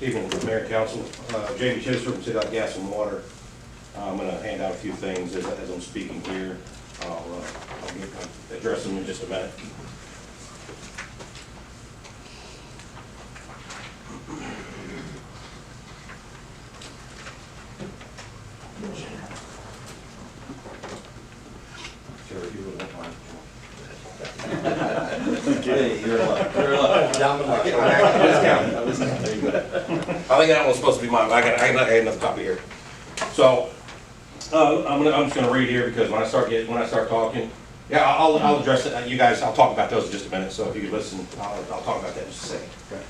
Evening, Mayor and Council. Jamie Chester from City Light Gas and Water. I'm going to hand out a few things as I'm speaking here. I'll address them in just a minute. Sure, you would want mine. Okay, you're alive. You're alive. Down the line. I was counting. There you go. I think that one's supposed to be mine. I got another copy here. So I'm just gonna read here because when I start talking, yeah, I'll address it. You guys, I'll talk about those in just a minute. So if you could listen, I'll talk about that in just a second. Okay.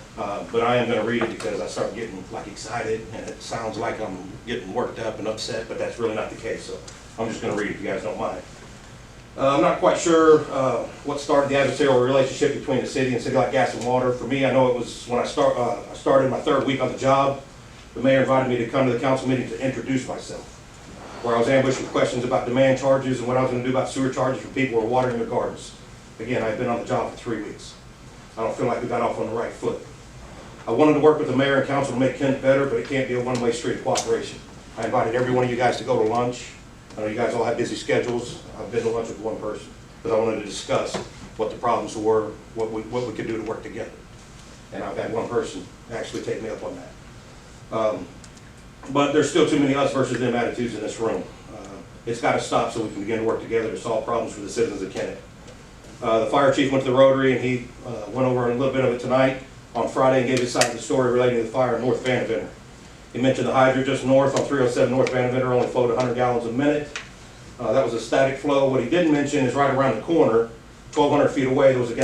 But I am gonna read it because I start getting like excited and it sounds like I'm getting worked up and upset, but that's really not the case. So I'm just gonna read it if you guys don't mind. I'm not quite sure what started the adversarial relationship between the city and City Light Gas and Water. For me, I know it was when I started my third week on the job. The mayor invited me to come to the council meeting to introduce myself, where I was ambushed with questions about demand charges and what I was going to do about sewer charges for people who are watering their gardens. Again, I've been on the job for 3 weeks. I don't feel like we got off on the right foot. I wanted to work with the mayor and council to make Kennett better, but it can't be a one-way street of cooperation. I invited every one of you guys to go to lunch. I know you guys all have busy schedules. I've been to lunch with one person because I wanted to discuss what the problems were, what we could do to work together. And I've had one person actually take me up on that. But there's still too many us versus them attitudes in this room. It's got to stop so we can begin to work together to solve problems for the citizens of Kennett. The fire chief went to the Rotary and he went over a little bit of it tonight on Friday and gave his side of the story relating to the fire in North Vanaventer. He mentioned the hydrant just north on 307 North Vanaventer only flowed 100 gallons a minute. That was a static flow. What he didn't mention is right around the corner, 1,200 feet away, there was a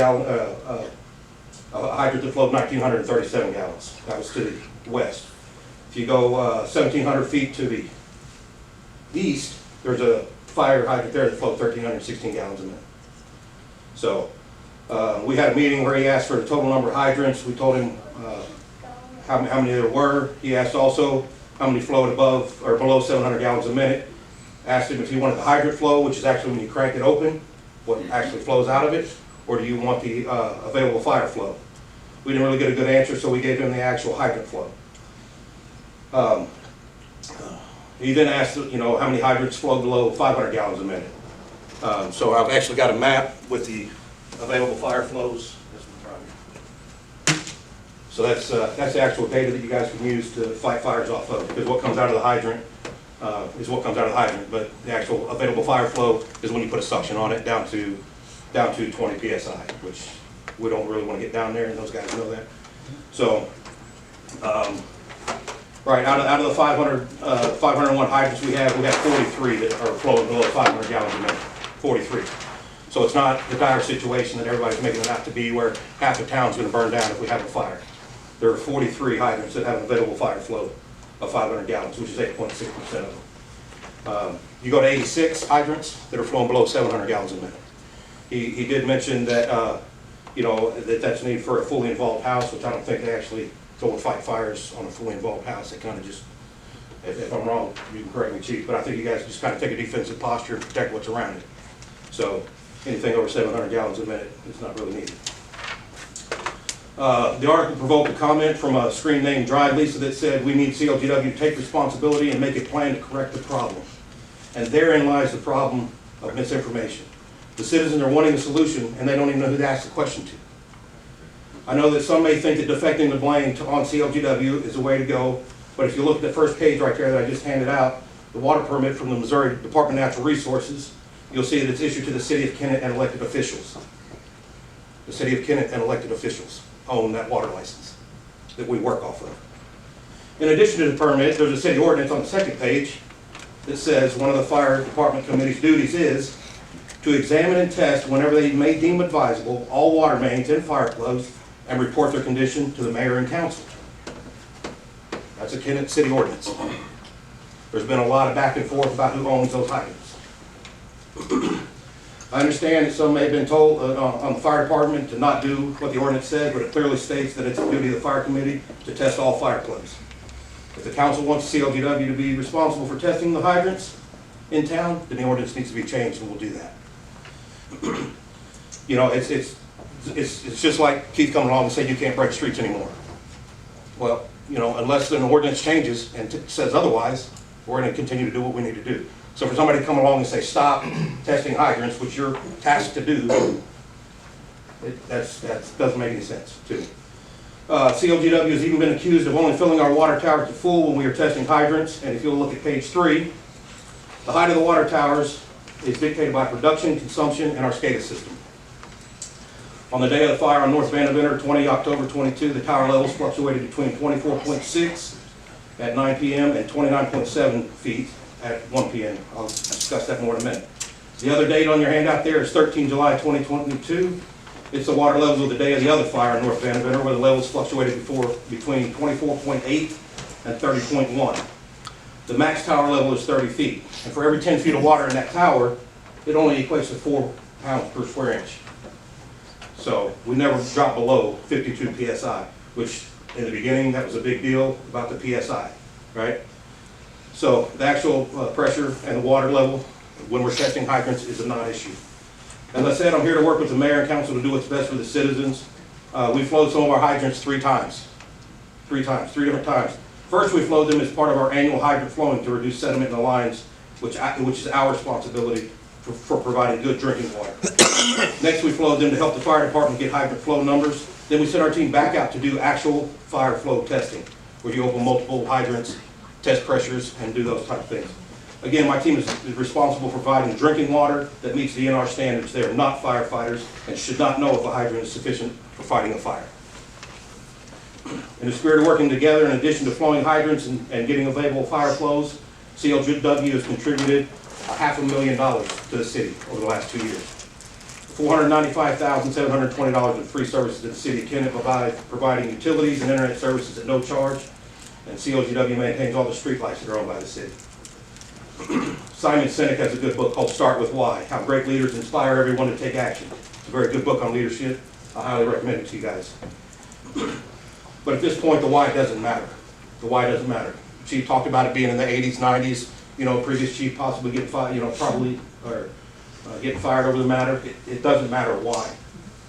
hydrant that flowed 1,937 gallons. That was to the west. If you go 1,700 feet to the east, there's a fire hydrant there that flowed 1,316 gallons a minute. So we had a meeting where he asked for the total number of hydrants. We told him how many there were. He asked also how many flowed above or below 700 gallons a minute. Asked him if he wanted the hydrant flow, which is actually when you crank it open, what actually flows out of it, or do you want the available fire flow? We didn't really get a good answer, so we gave him the actual hydrant flow. He then asked, how many hydrants flow below 500 gallons a minute. So I've actually got a map with the available fire flows. So that's the actual data that you guys can use to fight fires off of, because what comes out of the hydrant is what comes out of the hydrant, but the actual available fire flow is when you put a suction on it down to 20 psi, which we don't really want to get down there, and those guys know that. So, right, out of the 501 hydrants we have 43 that are flowing below 500 gallons a minute, 43. So it's not the dire situation that everybody's making it out to be where half the town's going to burn down if we have a fire. There are 43 hydrants that have available fire flow of 500 gallons, which is 8.6% of them. You go to 86 hydrants that are flowing below 700 gallons a minute. He did mention that, that's needed for a fully involved house, which I don't think they actually go and fight fires on a fully involved house. They kind of just, if I'm wrong, you can correct me, Chief, but I think you guys just kind of take a defensive posture and protect what's around it. So anything over 700 gallons a minute is not really needed. The article provoked a comment from a screen named Dry Lisa that said, we need CLGW to take responsibility and make a plan to correct the problem. And therein lies the problem of misinformation. The citizens are wanting a solution and they don't even know who to ask the question to. I know that some may think that defecting the blame on CLGW is the way to go, but if you look at the first page right there that I just handed out, the water permit from the Missouri Department of Natural Resources, you'll see that it's issued to the City of Kennett and elected officials. The City of Kennett and elected officials own that water license that we work off of. In addition to the permit, there's a city ordinance on the second page that says one of the fire department committee's duties is to examine and test whenever they may deem advisable all water mains and fire plugs and report their condition to the mayor and council. That's a Kennett city ordinance. There's been a lot of back and forth about who owns those hydrants. I understand that some may have been told on the fire department to not do what the ordinance said, but it clearly states that it's the duty of the fire committee to test all fire plugs. If the council wants CLGW to be responsible for testing the hydrants in town, then the ordinance needs to be changed, and we'll do that. It's just like Keith coming along and saying you can't break streets anymore. Well, you know, unless an ordinance changes and says otherwise, we're gonna continue to do what we need to do. So for somebody to come along and say, stop testing hydrants, which you're tasked to do, that doesn't make any sense to me. CLGW has even been accused of only filling our water towers to full when we are testing hydrants, and if you'll look at page 3, the height of the water towers is dictated by production, consumption, and our SCADA system. On the day of the fire on North Vanderbilt, 20 October 22, the tower levels fluctuated between 24.6 at 9 p.m. and 29.7 feet at 1 p.m. I'll discuss that more in a minute. The other date on your handout there is 13 July 2022. It's the water levels of the day of the other fire in North Vanderbilt, where the levels fluctuated between 24.8 and 30.1. The max tower level is 30 feet. And for every 10 feet of water in that tower, it only equates to 4 pounds per square inch. So we never dropped below 52 PSI, which in the beginning, that was a big deal about the PSI, right? So the actual pressure and the water level when we're testing hydrants is a non-issue. As I said, I'm here to work with the mayor and council to do what's best for the citizens. We flowed some of our hydrants three different times. First, we flowed them as part of our annual hydrant flowing to reduce sediment in the lines, which is our responsibility for providing good drinking water. Next, we flowed them to help the fire department get hydrant flow numbers. Then we sent our team back out to do actual fire flow testing, where you open multiple hydrants, test pressures, and do those type of things. Again, my team is responsible for providing drinking water that meets the NR standards. They are not firefighters and should not know if a hydrant is sufficient for fighting a fire. In the spirit of working together, in addition to flowing hydrants and getting available fire flows, CLGW has contributed $500,000 to the city over the last 2 years. $495,720 in free services to the city of Kennett, providing utilities and internet services at no charge, and CLGW maintains all the street lights that are owned by the city. Simon Sinek has a good book called Start With Why, How Great Leaders Inspire Everyone to Take Action. It's a very good book on leadership. I highly recommend it to you guys. But at this point, the why doesn't matter. The why doesn't matter. Chief talked about it being in the 80s, 90s, you know, previous chief possibly getting fired, you know, probably, or getting fired over the matter. It doesn't matter why.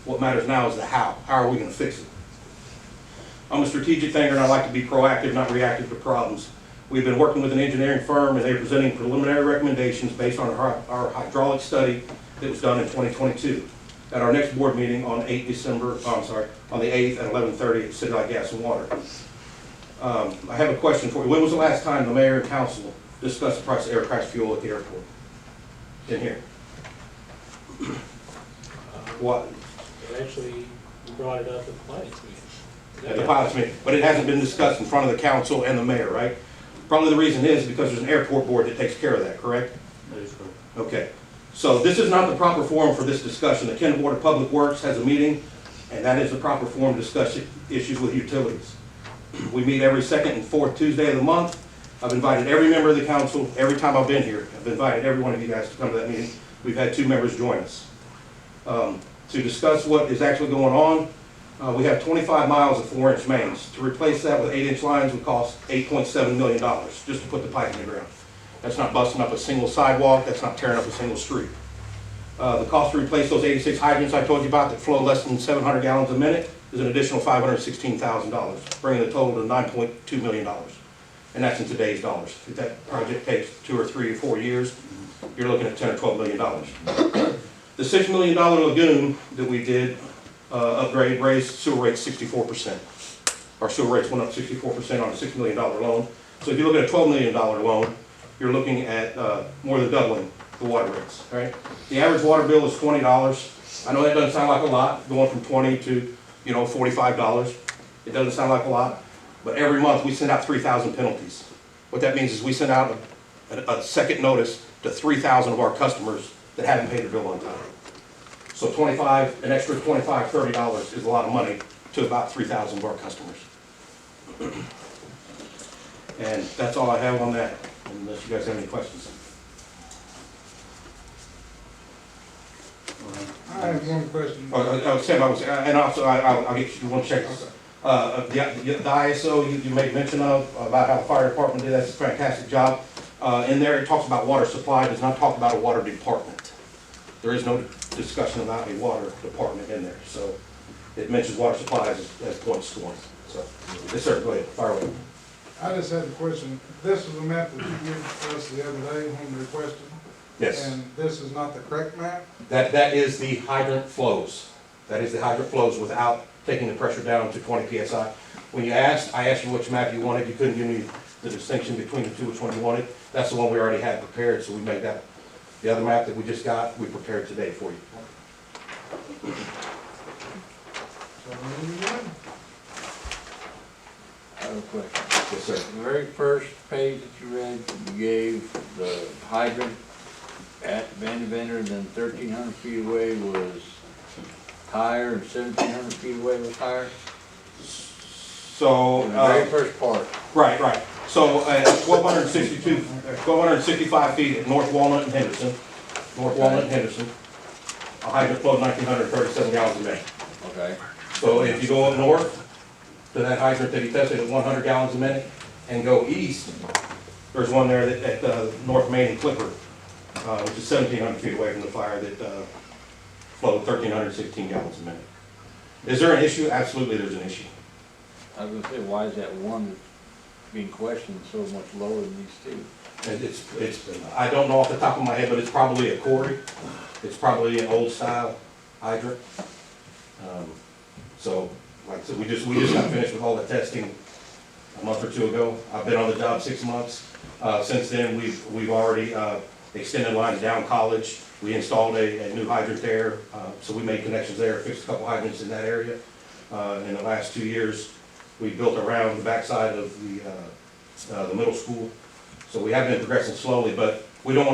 What matters now is the how. How are we going to fix it? I'm a strategic thinker and I like to be proactive, not reactive to problems. We've been working with an engineering firm and they're presenting preliminary recommendations based on our hydraulic study that was done in 2022. At our next board meeting on on the 8th at 11:30 at City Light Gas and Water. I have a question for you. When was the last time the mayor and council discussed the price of aircraft fuel at the airport? In here. What? Actually, we brought it up at the pilots meeting. At the pilots meeting, but it hasn't been discussed in front of the council and the mayor, right? Probably the reason is because there's an airport board that takes care of that, correct? That is correct. Okay. So this is not the proper forum for this discussion. The Kennett Board of Public Works has a meeting, and that is the proper forum to discuss issues with utilities. We meet every second and fourth Tuesday of the month. I've invited every member of the council every time I've been here. I've invited every one of you guys to come to that meeting. We've had 2 members join us. To discuss what is actually going on, we have 25 miles of 4-inch mains. To replace that with 8-inch lines would cost $8.7 million just to put the pipe in the ground. That's not busting up a single sidewalk. That's not tearing up a single street. The cost to replace those 86 hydrants I told you about that flow less than 700 gallons a minute is an additional $516,000, bringing the total to $9.2 million. And that's in today's dollars. If that project takes 2 or 3 or 4 years, you're looking at $10 or $12 million. The $6 million lagoon that we did upgrade raised sewer rates 64%. Our sewer rates went up 64% on a $6 million loan. So if you look at a $12 million loan, you're looking at more than doubling the water rates, right? The average water bill is $20. I know that doesn't sound like a lot, going from $20 to, you know, $45. It doesn't sound like a lot, but every month we send out 3,000 penalties. What that means is we send out a second notice to 3,000 of our customers that haven't paid their bill on time. So an extra $25, $30 is a lot of money to about 3,000 of our customers. And that's all I have on that, unless you guys have any questions. I have one question. Sam, and also I'll get you one check. The ISO you made mention of about how the fire department did, that's a fantastic job. In there it talks about water supply, it does not talk about a water department. There is no discussion about a water department in there. So it mentions water supply as point scoring. So, yes, sir, go ahead, fire away. I just had a question. This is the map that you gave us the other day when we requested, Yes, and this is not the correct map? that is the hydrant flows. That is the hydrant flows without taking the pressure down to 20 PSI. When you asked, I asked you which map you wanted, you couldn't give me the distinction between the two, which one you wanted. That's the one we already had prepared, so we made that. The other map that we just got, we prepared today for you. So, what are you doing? I have a question. Yes, sir. The very first page that you read, you gave the hydrant at Van Deventer, then 1,300 feet away was higher, and 1,700 feet away was higher? So, In the very first part. right. So, 1,265 feet at North Walnut and Henderson, a hydrant flow 1,937 gallons a minute. Okay. So if you go up north to that hydrant that he tested at 100 gallons a minute and go east, there's one there at North Main and Clipper, which is 1,700 feet away from the fire that flowed 1,316 gallons a minute. Is there an issue? Absolutely, there's an issue. I was gonna say, why is that one that's being questioned so much lower than these two? And it's, I don't know off the top of my head, but it's probably a quarry. It's probably an old style hydrant. So, like I said, we just got finished with all the testing a month or two ago. I've been on the job 6 months. Since then, we've already extended lines down College. We installed a new hydrant there, so we made connections there, fixed a couple hydrants in that area. In the last 2 years, we built around the backside of the middle school. So we have been progressing slowly, but we don't want